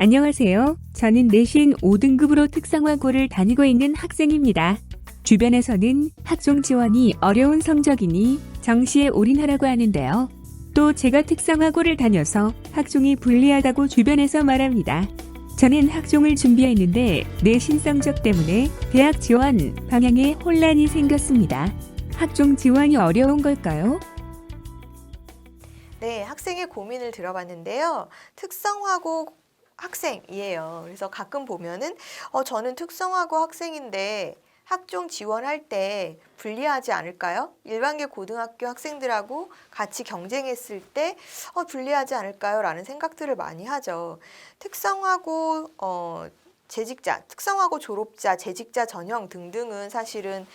안녕하세요. 저는 내신 5등급으로 특성화고를 다니고 있는 학생입니다. 주변에서는 학종 지원이 어려운 성적이니 정시에 올인하라고 하는데요. 또 제가 특성화고를 다녀서 학종이 불리하다고 주변에서 말합니다. 저는 학종을 준비했는데 내신 성적 때문에 대학 지원 방향에 혼란이 생겼습니다. 학종 지원이 어려운 걸까요? 네, 학생의 고민을 들어봤는데요. 특성화고 학생이에요. 그래서 가끔 보면은 저는 특성화고 학생인데 학종 지원할 때 불리하지 않을까요? 일반계 고등학교 학생들하고 같이 경쟁했을 때 불리하지 않을까요? 라는 생각들을 많이 하죠. 특성화고 재직자, 특성화고 졸업자, 재직자 전형 등등은 사실은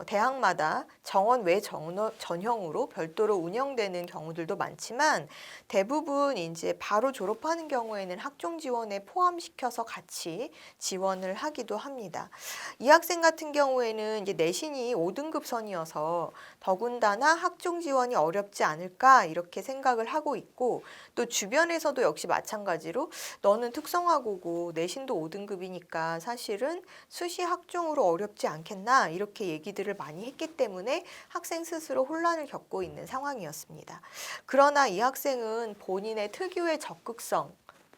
대학마다 정원 외 전형으로 별도로 운영되는 경우들도 많지만 대부분 이제 바로 졸업하는 경우에는 학종 지원에 포함시켜서 같이 지원을 하기도 합니다. 이 학생 같은 경우에는 이제 내신이 5등급 선이어서 더군다나 학종 지원이 어렵지 않을까 이렇게 생각을 하고 있고, 또 주변에서도 역시 마찬가지로 너는 특성화고고 내신도 5등급이니까 사실은 수시 학종으로 어렵지 않겠나 이렇게 얘기들을 많이 했기 때문에 학생 스스로 혼란을 겪고 있는 상황이었습니다. 그러나 이 학생은 본인의 특유의 적극성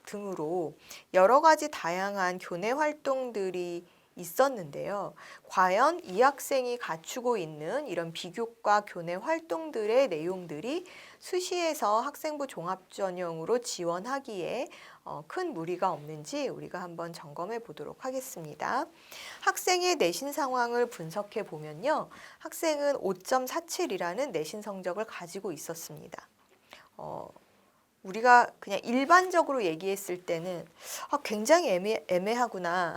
등으로 여러 가지 다양한 교내 활동들이 있었는데요. 과연 이 학생이 갖추고 있는 이런 비교과 교내 활동들의 내용들이 수시에서 학생부 종합전형으로 지원하기에 큰 무리가 없는지 우리가 한번 점검해 보도록 하겠습니다. 학생의 내신 상황을 분석해 보면요. 학생은 5.47이라는 내신 성적을 가지고 있었습니다. 우리가 그냥 일반적으로 얘기했을 때는 굉장히 애매하구나.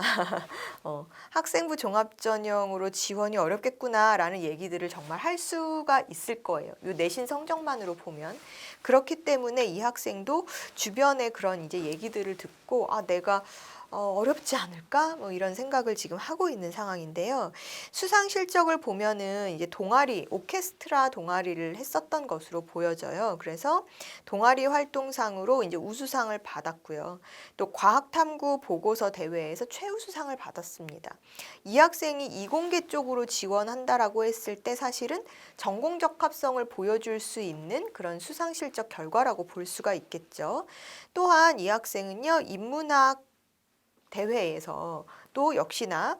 학생부 종합전형으로 지원이 어렵겠구나라는 얘기들을 정말 할 수가 있을 거예요. 이 내신 성적만으로 보면. 그렇기 때문에 이 학생도 주변에 그런 이제 얘기들을 듣고 내가 어렵지 않을까? 뭐 이런 생각을 지금 하고 있는 상황인데요. 수상 실적을 보면은 이제 동아리, 오케스트라 동아리를 했었던 것으로 보여져요. 그래서 동아리 활동상으로 이제 우수상을 받았고요. 또 과학탐구 보고서 대회에서 최우수상을 받았습니다. 이 학생이 이공계 쪽으로 지원한다라고 했을 때 사실은 전공 적합성을 보여줄 수 있는 그런 수상 실적 결과라고 볼 수가 있겠죠. 또한 이 학생은요, 인문학 대회에서 또 역시나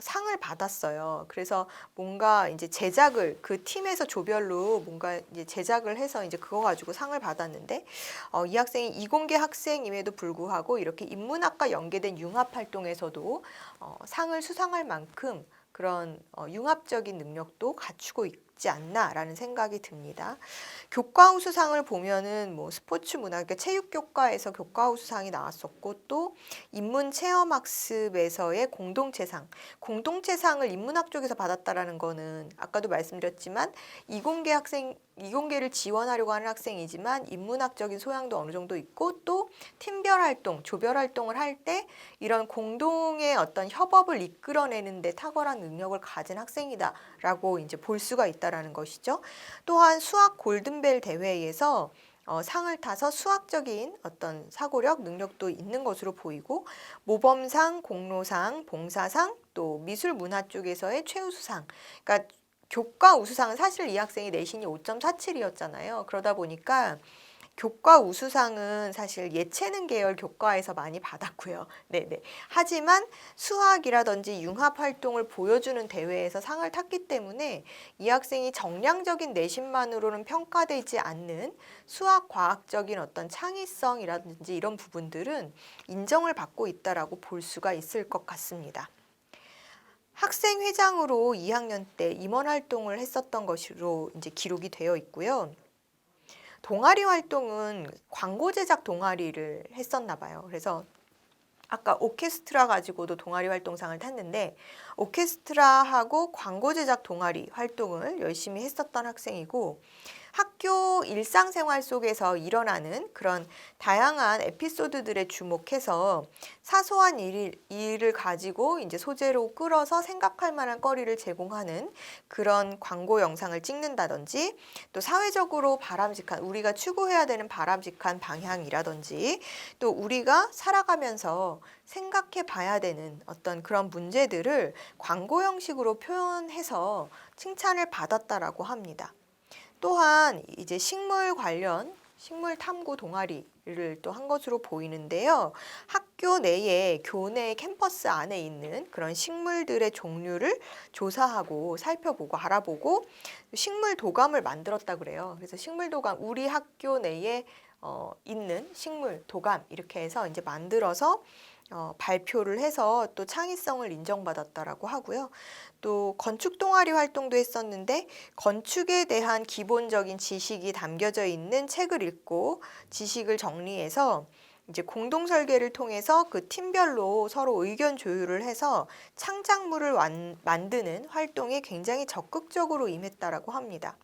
상을 받았어요. 그래서 뭔가 이제 제작을 그 팀에서 조별로 뭔가 이제 제작을 해서 이제 그거 가지고 상을 받았는데 이 학생이 이공계 학생임에도 불구하고 이렇게 인문학과 연계된 융합 활동에서도 상을 수상할 만큼 그런 융합적인 능력도 갖추고 있지 않나라는 생각이 듭니다. 교과 우수상을 보면은 뭐 스포츠 문화, 그러니까 체육 교과에서 교과 우수상이 나왔었고, 또 인문 체험 학습에서의 공동체상을 인문학 쪽에서 받았다라는 거는 아까도 말씀드렸지만 이공계를 지원하려고 하는 학생이지만 인문학적인 소양도 어느 정도 있고, 또 팀별 활동, 조별 활동을 할 때 이런 공동의 어떤 협업을 이끌어내는 데 탁월한 능력을 가진 학생이다라고 이제 볼 수가 있다라는 것이죠. 또한 수학 골든벨 대회에서 상을 타서 수학적인 어떤 사고력, 능력도 있는 것으로 보이고, 모범상, 공로상, 봉사상, 또 미술 문화 쪽에서의 최우수상, 그러니까 교과 우수상은 사실 이 학생이 내신이 5.47이었잖아요. 그러다 보니까 교과 우수상은 사실 예체능 계열 교과에서 많이 받았고요. 네네. 하지만 수학이라든지 융합 활동을 보여주는 대회에서 상을 탔기 때문에 이 학생이 정량적인 내신만으로는 평가되지 않는 수학 과학적인 어떤 창의성이라든지 이런 부분들은 인정을 받고 있다라고 볼 수가 있을 것 같습니다. 학생회장으로 2학년 때 임원 활동을 했었던 것으로 이제 기록이 되어 있고요. 동아리 활동은 광고 제작 동아리를 했었나 봐요. 그래서 아까 오케스트라 가지고도 동아리 활동상을 탔는데, 오케스트라하고 광고 제작 동아리 활동을 열심히 했었던 학생이고, 학교 일상생활 속에서 일어나는 그런 다양한 에피소드들에 주목해서 사소한 일을 가지고 이제 소재로 끌어서 생각할 만한 거리를 제공하는 그런 광고 영상을 찍는다든지, 또 사회적으로 바람직한, 우리가 추구해야 되는 바람직한 방향이라든지, 또 우리가 살아가면서 생각해 봐야 되는 어떤 그런 문제들을 광고 형식으로 표현해서 칭찬을 받았다라고 합니다. 또한 이제 식물 관련 식물 탐구 동아리를 또 한 것으로 보이는데요. 학교 내에 교내 캠퍼스 안에 있는 그런 식물들의 종류를 조사하고 살펴보고 알아보고 식물 도감을 만들었다 그래요. 그래서 식물 도감, 우리 학교 내에 있는 식물 도감 이렇게 해서 이제 만들어서 발표를 해서 또 창의성을 인정받았다라고 하고요. 또 건축 동아리 활동도 했었는데 건축에 대한 기본적인 지식이 담겨져 있는 책을 읽고 지식을 정리해서 이제 공동 설계를 통해서 그 팀별로 서로 의견 조율을 해서 창작물을 만드는 활동에 굉장히 적극적으로 임했다라고 합니다.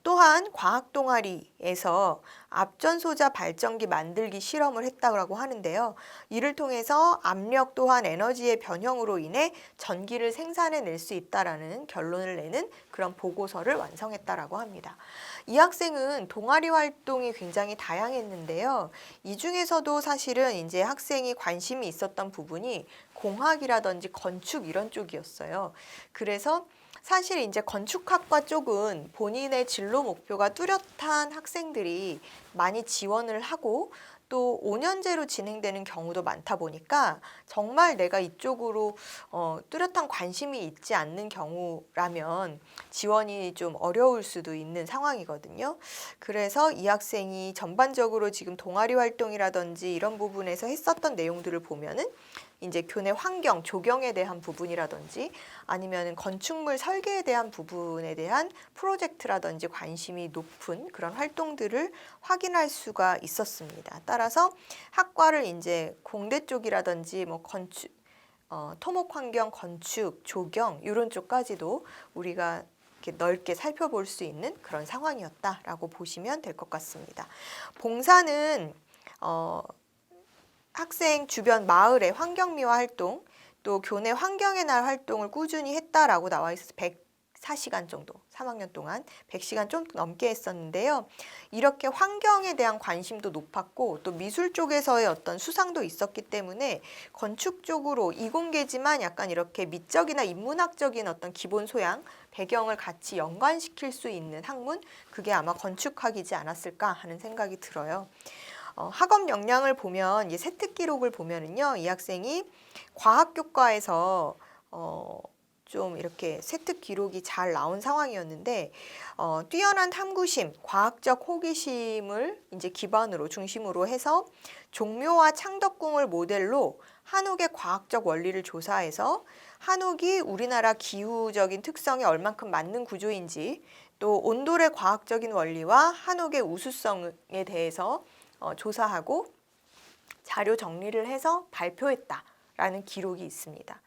또한 과학 동아리에서 앞전소자 발전기 만들기 실험을 했다고 하는데요. 이를 통해서 압력 또한 에너지의 변형으로 인해 전기를 생산해낼 수 있다라는 결론을 내는 그런 보고서를 완성했다라고 합니다. 이 학생은 동아리 활동이 굉장히 다양했는데요. 이 중에서도 사실은 이제 학생이 관심이 있었던 부분이 공학이라든지 건축 이런 쪽이었어요. 그래서 사실 이제 건축학과 쪽은 본인의 진로 목표가 뚜렷한 학생들이 많이 지원을 하고 또 5년제로 진행되는 경우도 많다 보니까 정말 내가 이쪽으로 뚜렷한 관심이 있지 않는 경우라면 지원이 좀 어려울 수도 있는 상황이거든요. 그래서 이 학생이 전반적으로 지금 동아리 활동이라든지 이런 부분에서 했었던 내용들을 보면은 이제 교내 환경, 조경에 대한 부분이라든지 아니면 건축물 설계에 대한 부분에 대한 프로젝트라든지 관심이 높은 그런 활동들을 확인할 수가 있었습니다. 따라서 학과를 이제 공대 쪽이라든지 뭐 건축, 토목 환경, 건축, 조경 이런 쪽까지도 우리가 이렇게 넓게 살펴볼 수 있는 그런 상황이었다라고 보시면 될 것 같습니다. 봉사는 학생 주변 마을의 환경미화 활동, 또 교내 환경의 날 활동을 꾸준히 했다라고 나와 있어서 104시간 정도, 3학년 동안 100시간 좀 넘게 했었는데요. 이렇게 환경에 대한 관심도 높았고 또 미술 쪽에서의 어떤 수상도 있었기 때문에 건축 쪽으로 이공계지만 약간 이렇게 미적이나 인문학적인 어떤 기본 소양, 배경을 같이 연관시킬 수 있는 학문, 그게 아마 건축학이지 않았을까 하는 생각이 들어요. 학업 역량을 보면 이 세특 기록을 보면은요, 이 학생이 과학교과에서 좀 이렇게 세특 기록이 잘 나온 상황이었는데 뛰어난 탐구심, 과학적 호기심을 이제 기반으로 중심으로 해서 종묘와 창덕궁을 모델로 한옥의 과학적 원리를 조사해서 한옥이 우리나라 기후적인 특성에 얼만큼 맞는 구조인지 또 온돌의 과학적인 원리와 한옥의 우수성에 대해서 조사하고 자료 정리를 해서 발표했다라는 기록이 있습니다.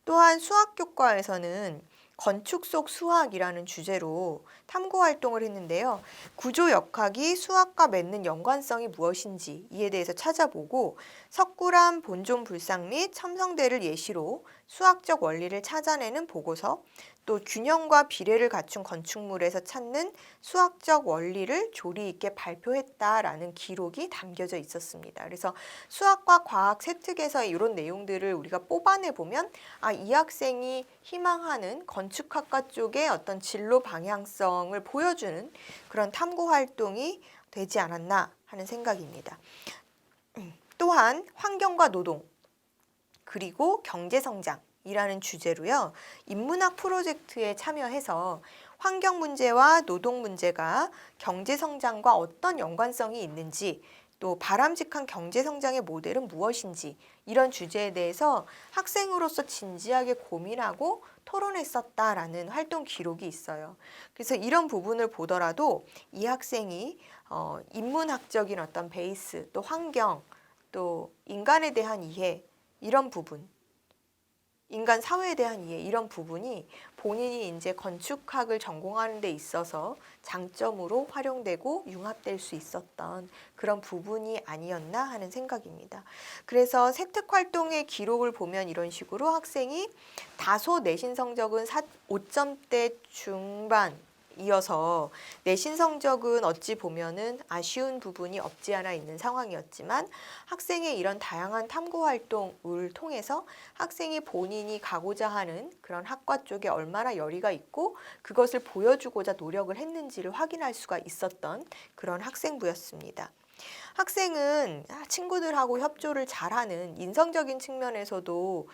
또한 수학교과에서는 건축 속 수학이라는 주제로 탐구 활동을 했는데요. 구조 역학이 수학과 맺는 연관성이 무엇인지 이에 대해서 찾아보고 석굴암 본존 불상 및 첨성대를 예시로 수학적 원리를 찾아내는 보고서, 또 균형과 비례를 갖춘 건축물에서 찾는 수학적 원리를 조리 있게 발표했다라는 기록이 담겨져 있었습니다. 그래서 수학과 과학 세특에서 이런 내용들을 우리가 뽑아내 보면 이 학생이 희망하는 건축학과 쪽의 어떤 진로 방향성을 보여주는 그런 탐구 활동이 되지 않았나 하는 생각입니다. 또한 환경과 노동, 그리고 경제성장 이라는 주제로요. 인문학 프로젝트에 참여해서 환경 문제와 노동 문제가 경제 성장과 어떤 연관성이 있는지, 또 바람직한 경제 성장의 모델은 무엇인지 이런 주제에 대해서 학생으로서 진지하게 고민하고 토론했었다라는 활동 기록이 있어요. 그래서 이런 부분을 보더라도 이 학생이 인문학적인 어떤 베이스, 또 환경, 또 인간에 대한 이해 이런 부분 인간 사회에 대한 이해 이런 부분이 본인이 이제 건축학을 전공하는 데 있어서 장점으로 활용되고 융합될 수 있었던 그런 부분이 아니었나 하는 생각입니다. 그래서 세특 활동의 기록을 보면 이런 식으로 학생이 다소 내신 성적은 5점대 중반 이어서 내신 성적은 어찌 보면은 아쉬운 부분이 없지 않아 있는 상황이었지만 학생의 이런 다양한 탐구 활동을 통해서 학생이 본인이 가고자 하는 그런 학과 쪽에 얼마나 열의가 있고 그것을 보여주고자 노력을 했는지를 확인할 수가 있었던 그런 학생부였습니다. 학생은 친구들하고 협조를 잘하는 인성적인 측면에서도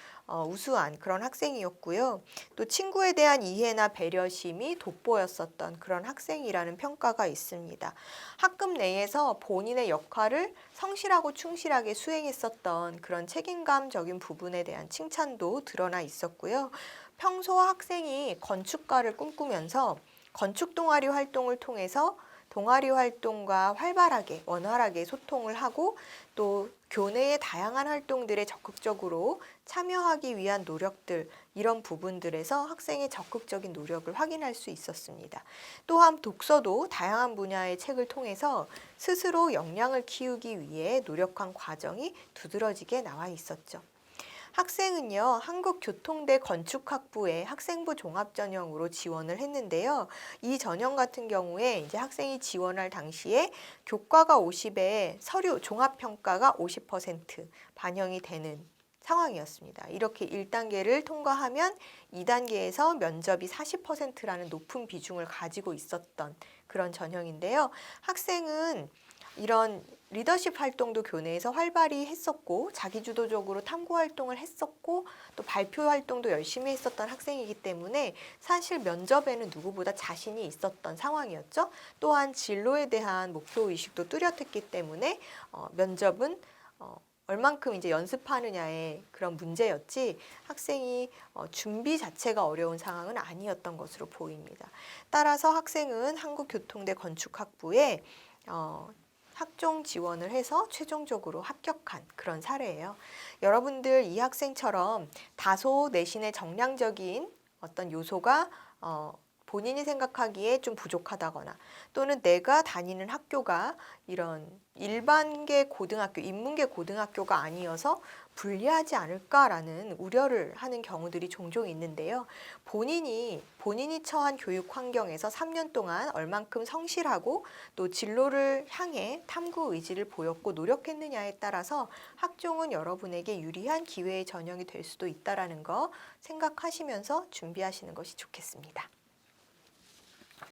우수한 그런 학생이었고요. 또 친구에 대한 이해나 배려심이 돋보였었던 그런 학생이라는 평가가 있습니다. 학급 내에서 본인의 역할을 성실하고 충실하게 수행했었던 그런 책임감적인 부분에 대한 칭찬도 드러나 있었고요. 평소 학생이 건축가를 꿈꾸면서 건축 동아리 활동을 통해서 동아리 활동과 활발하게 원활하게 소통을 하고 또 교내의 다양한 활동들에 적극적으로 참여하기 위한 노력들 이런 부분들에서 학생의 적극적인 노력을 확인할 수 있었습니다. 또한 독서도 다양한 분야의 책을 통해서 스스로 역량을 키우기 위해 노력한 과정이 두드러지게 나와 있었죠. 학생은요, 한국교통대 건축학부의 학생부 종합전형으로 지원을 했는데요. 이 전형 같은 경우에 이제 학생이 지원할 당시에 교과가 50에 서류 종합평가가 50% 반영이 되는 상황이었습니다. 이렇게 1단계를 통과하면 2단계에서 면접이 40%라는 높은 비중을 가지고 있었던 그런 전형인데요. 학생은 이런 리더십 활동도 교내에서 활발히 했었고 자기주도적으로 탐구 활동을 했었고 또 발표 활동도 열심히 했었던 학생이기 때문에 사실 면접에는 누구보다 자신이 있었던 상황이었죠. 또한 진로에 대한 목표의식도 뚜렷했기 때문에 면접은 얼만큼 이제 연습하느냐의 그런 문제였지 학생이 준비 자체가 어려운 상황은 아니었던 것으로 보입니다. 따라서 학생은 한국교통대 건축학부에 학종 지원을 해서 최종적으로 합격한 그런 사례예요. 여러분들 이 학생처럼 다소 내신의 정량적인 어떤 요소가 본인이 생각하기에 좀 부족하다거나 또는 내가 다니는 학교가 이런 일반계 고등학교, 인문계 고등학교가 아니어서 불리하지 않을까라는 우려를 하는 경우들이 종종 있는데요. 본인이 처한 교육 환경에서 3년 동안 얼만큼 성실하고 또 진로를 향해 탐구 의지를 보였고 노력했느냐에 따라서 학종은 여러분에게 유리한 기회의 전형이 될 수도 있다라는 거 생각하시면서 준비하시는 것이 좋겠습니다.